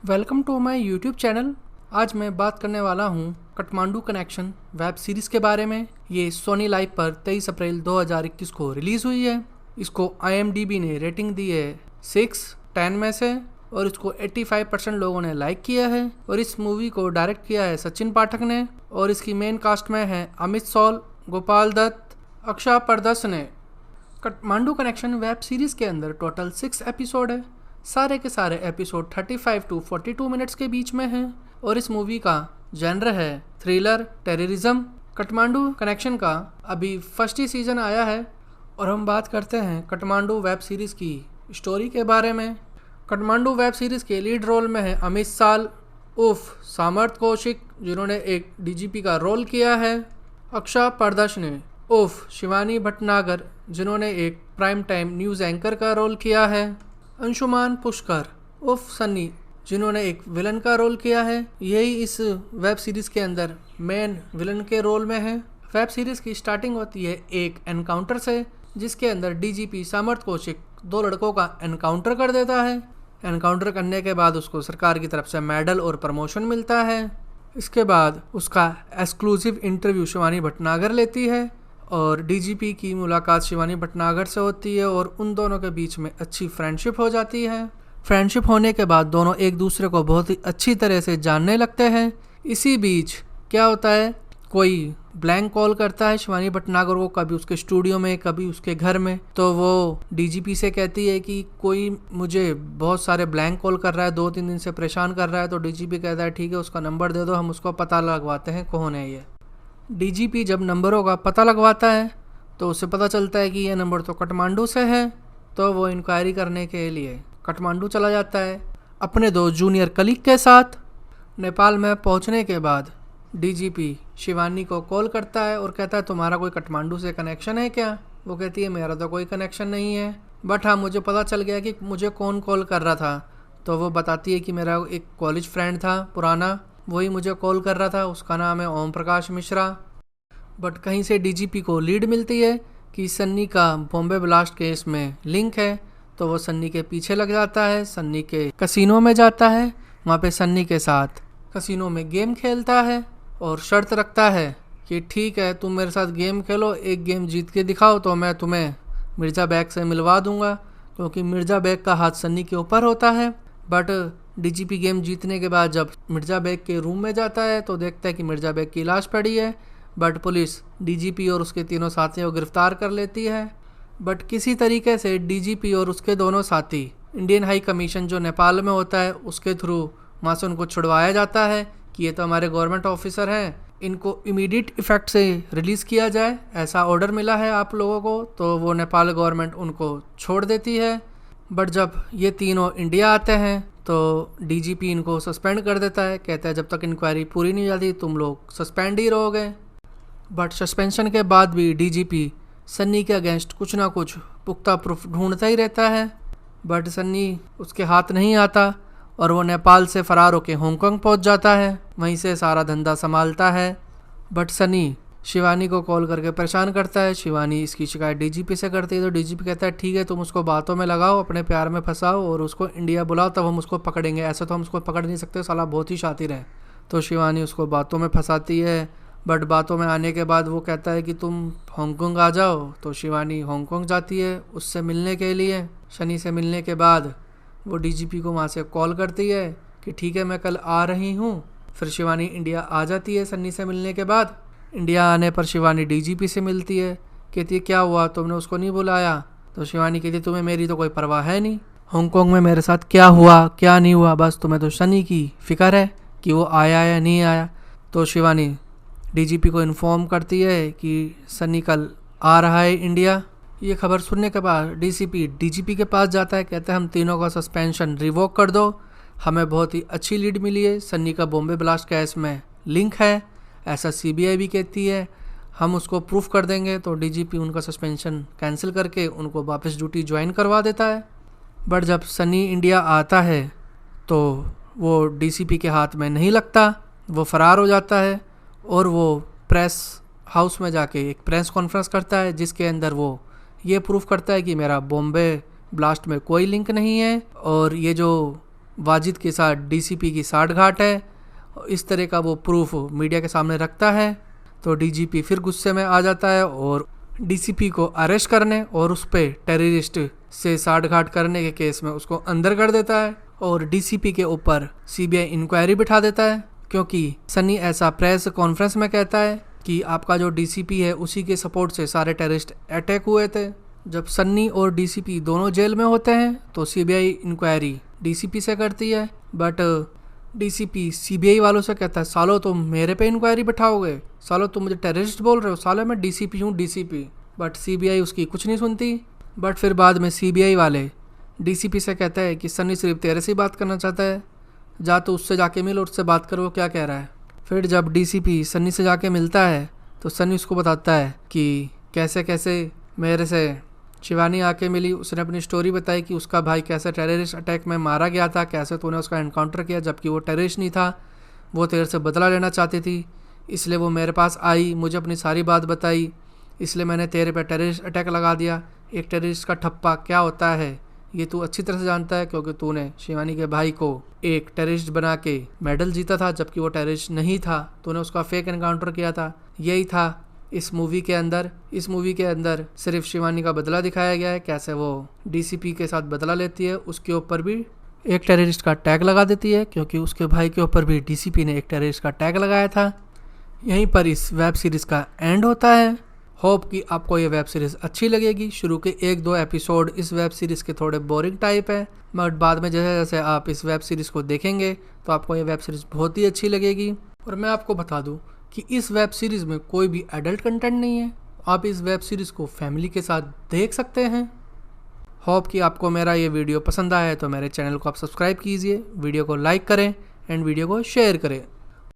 Welcome to my YouTube channel. आज मैं बात करने वाला हूँ काठमांडू कनेक्शन वेब सीरीज़ के बारे में। ये सोनी लाइव पर 23 अप्रैल 2021 को रिलीज़ हुई है। इसको IMDb ने रेटिंग दी है 6/10 में से और इसको 85% लोगों ने लाइक किया है। और इस मूवी को डायरेक्ट किया है सचिन पाठक ने और इसकी मेन कास्ट में है अमित सौल, गोपाल दत्त, अक्षा परदस ने। काठमांडू कनेक्शन वेब सीरीज़ के अंदर टोटल 6 एपिसोड है। सारे के सारे एपिसोड 35 to 42 मिनट्स के बीच में हैं और इस मूवी का जेनर है थ्रिलर टेररिज्म। काठमांडू कनेक्शन का अभी फर्स्ट ही सीज़न आया है और हम बात करते हैं काठमांडू वेब सीरीज़ की स्टोरी के बारे में। काठमांडू वेब सीरीज़ के लीड रोल में है अमित साल उर्फ सामर्थ कौशिक, जिन्होंने एक DGP का रोल किया है। अक्षा परदश ने उर्फ शिवानी भटनागर, जिन्होंने एक प्राइम टाइम न्यूज़ एंकर का रोल किया है। अंशुमान पुष्कर उर्फ सन्नी, जिन्होंने एक विलन का रोल किया है। यही इस वेब सीरीज़ के अंदर मेन विलन के रोल में है। वेब सीरीज़ की स्टार्टिंग होती है एक एनकाउंटर से, जिसके अंदर DGP सामर्थ कौशिक 2 लड़कों का एनकाउंटर कर देता है। एनकाउंटर करने के बाद उसको सरकार की तरफ से मेडल और प्रमोशन मिलता है। इसके बाद उसका एक्सक्लूसिव इंटरव्यू शिवानी भटनागर लेती है और DGP की मुलाकात शिवानी भटनागर से होती है और उन दोनों के बीच में अच्छी फ्रेंडशिप हो जाती है। फ्रेंडशिप होने के बाद दोनों एक दूसरे को बहुत ही अच्छी तरह से जानने लगते हैं। इसी बीच क्या होता है, कोई ब्लैंक कॉल करता है शिवानी भटनागर को, कभी उसके स्टूडियो में कभी उसके घर में। तो वो DGP से कहती है कि कोई मुझे बहुत सारे ब्लैंक कॉल कर रहा है, 2-3 दिन से परेशान कर रहा है। तो DGP कहता है ठीक है, उसका नंबर दे दो, हम उसको पता लगवाते हैं कौन है ये। DGP जब नंबरों का पता लगवाता है तो उसे पता चलता है कि ये नंबर तो काठमांडू से है। तो वो इंक्वायरी करने के लिए काठमांडू चला जाता है अपने 2 जूनियर कलीग के साथ। नेपाल में पहुंचने के बाद DGP शिवानी को कॉल करता है और कहता है तुम्हारा कोई काठमांडू से कनेक्शन है क्या? वो कहती है मेरा तो कोई कनेक्शन नहीं है, बट हाँ मुझे पता चल गया कि मुझे कौन कॉल कर रहा था। तो वो बताती है कि मेरा एक कॉलेज फ्रेंड था पुराना, वही मुझे कॉल कर रहा था, उसका नाम है ओम प्रकाश मिश्रा। बट कहीं से DGP को लीड मिलती है कि सन्नी का बॉम्बे ब्लास्ट केस में लिंक है। तो वो सन्नी के पीछे लग जाता है, सन्नी के कसिनो में जाता है, वहाँ पे सन्नी के साथ कसिनो में गेम खेलता है और शर्त रखता है कि ठीक है तुम मेरे साथ गेम खेलो, एक गेम जीत के दिखाओ तो मैं तुम्हें मिर्ज़ा बेग से मिलवा दूंगा, क्योंकि मिर्ज़ा बेग का हाथ सन्नी के ऊपर होता है। बट DGP गेम जीतने के बाद जब मिर्ज़ा बेग के रूम में जाता है तो देखता है कि मिर्ज़ा बेग की लाश पड़ी है। बट पुलिस DGP और उसके तीनों साथियों को गिरफ्तार कर लेती है। बट किसी तरीके से DGP और उसके दोनों साथी इंडियन हाई कमीशन जो नेपाल में होता है उसके थ्रू वहाँ से उनको छुड़वाया जाता है कि ये तो हमारे गवर्नमेंट ऑफिसर हैं, इनको इमीडिएट इफ़ेक्ट से रिलीज़ किया जाए, ऐसा ऑर्डर मिला है आप लोगों को। तो वो नेपाल गवर्नमेंट उनको छोड़ देती है। बट जब ये तीनों इंडिया आते हैं तो DGP इनको सस्पेंड कर देता है, कहता है जब तक इंक्वायरी पूरी नहीं हो जाती तुम लोग सस्पेंड ही रहोगे। बट सस्पेंशन के बाद भी DGP सन्नी के अगेंस्ट कुछ ना कुछ पुख्ता प्रूफ ढूंढता ही रहता है। बट सन्नी उसके हाथ नहीं आता और वो नेपाल से फ़रार होकर हांगकांग पहुंच जाता है, वहीं से सारा धंधा संभालता है। बट सन्नी शिवानी को कॉल करके परेशान करता है। शिवानी इसकी शिकायत DGP से करती है तो DGP कहता है ठीक है तुम उसको बातों में लगाओ, अपने प्यार में फंसाओ और उसको इंडिया बुलाओ, तब हम उसको पकड़ेंगे, ऐसे तो हम उसको पकड़ नहीं सकते, साला बहुत ही शातिर है। तो शिवानी उसको बातों में फंसाती है। बट बातों में आने के बाद वो कहता है कि तुम हांगकांग आ जाओ। तो शिवानी हांगकांग जाती है उससे मिलने के लिए। शनि से मिलने के बाद वो DGP को वहाँ से कॉल करती है कि ठीक है मैं कल आ रही हूँ। फिर शिवानी इंडिया आ जाती है सन्नी से मिलने के बाद। इंडिया आने पर शिवानी DGP से मिलती है, कहती है क्या हुआ तुमने उसको नहीं बुलाया? तो शिवानी कहती है तुम्हें मेरी तो कोई परवाह है नहीं, हांगकांग में मेरे साथ क्या हुआ क्या नहीं हुआ, बस तुम्हें तो सनी की फ़िक्र है कि वो आया या नहीं आया। तो शिवानी DGP को इन्फॉर्म करती है कि सनी कल आ रहा है इंडिया। ये खबर सुनने के बाद DGP के पास जाता है, कहता है हम तीनों का सस्पेंशन रिवोक कर दो, हमें बहुत ही अच्छी लीड मिली है, सन्नी का बॉम्बे ब्लास्ट केस में लिंक है, ऐसा CBI भी कहती है, हम उसको प्रूफ कर देंगे। तो DGP उनका सस्पेंशन कैंसिल करके उनको वापस ड्यूटी ज्वाइन करवा देता है। बट जब सनी इंडिया आता है तो वो DCP के हाथ में नहीं लगता, वो फ़रार हो जाता है और वो प्रेस हाउस में जाके एक प्रेस कॉन्फ्रेंस करता है जिसके अंदर वो ये प्रूफ करता है कि मेरा बॉम्बे ब्लास्ट में कोई लिंक नहीं है और ये जो वाजिद के साथ डीसीपी की साठगांठ है। इस तरह का वो प्रूफ मीडिया के सामने रखता है तो डीजीपी फिर गुस्से में आ जाता है और डीसीपी को अरेस्ट करने और उस पर टेररिस्ट से साठगांठ करने के केस में उसको अंदर कर देता है और डीसीपी के ऊपर सीबीआई इंक्वायरी बिठा देता है, क्योंकि सन्नी ऐसा प्रेस कॉन्फ्रेंस में कहता है कि आपका जो डीसीपी है उसी के सपोर्ट से सारे टेररिस्ट अटैक हुए थे। जब सन्नी और डीसीपी दोनों जेल में होते हैं तो सीबीआई इंक्वायरी डीसीपी से करती है, बट डीसीपी सीबीआई वालों से कहता है सालो तुम मेरे पे इंक्वायरी बिठाओगे, सालो तुम मुझे टेररिस्ट बोल रहे हो, सालो मैं डीसीपी हूँ डीसीपी। बट सीबीआई उसकी कुछ नहीं सुनती। बट फिर बाद में सीबीआई वाले डीसीपी से कहते हैं कि सन्नी सिर्फ तेरे से ही बात करना चाहता है, जा तो उससे जाके मिल और उससे बात करो क्या कह रहा है। फिर जब डीसीपी सन्नी से जाके मिलता है तो सन्नी उसको बताता है कि कैसे कैसे मेरे से शिवानी आके मिली, उसने अपनी स्टोरी बताई कि उसका भाई कैसे टेररिस्ट अटैक में मारा गया था, कैसे तूने उसका एनकाउंटर किया जबकि वो टेररिस्ट नहीं था, वो तेरे से बदला लेना चाहती थी, इसलिए वो मेरे पास आई, मुझे अपनी सारी बात बताई, इसलिए मैंने तेरे पे टेररिस्ट अटैक लगा दिया। एक टेररिस्ट का ठप्पा क्या होता है ये तू अच्छी तरह से जानता है, क्योंकि तूने शिवानी के भाई को एक टेररिस्ट बना के मेडल जीता था जबकि वो टेररिस्ट नहीं था, तूने उसका फेक एनकाउंटर किया था। यही था इस मूवी के अंदर। इस मूवी के अंदर सिर्फ शिवानी का बदला दिखाया गया है, कैसे वो डीसीपी के साथ बदला लेती है, उसके ऊपर भी एक टेररिस्ट का टैग लगा देती है, क्योंकि उसके भाई के ऊपर भी डीसीपी ने एक टेररिस्ट का टैग लगाया था। यहीं पर इस वेब सीरीज़ का एंड होता है। होप कि आपको ये वेब सीरीज़ अच्छी लगेगी। शुरू के 1-2 एपिसोड इस वेब सीरीज़ के थोड़े बोरिंग टाइप है, बट बाद में जैसे जैसे आप इस वेब सीरीज़ को देखेंगे तो आपको ये वेब सीरीज़ बहुत ही अच्छी लगेगी। और मैं आपको बता दूं कि इस वेब सीरीज़ में कोई भी एडल्ट कंटेंट नहीं है, आप इस वेब सीरीज़ को फैमिली के साथ देख सकते हैं। होप कि आपको मेरा ये वीडियो पसंद आया है तो मेरे चैनल को आप सब्सक्राइब कीजिए, वीडियो को लाइक करें एंड वीडियो को शेयर करें।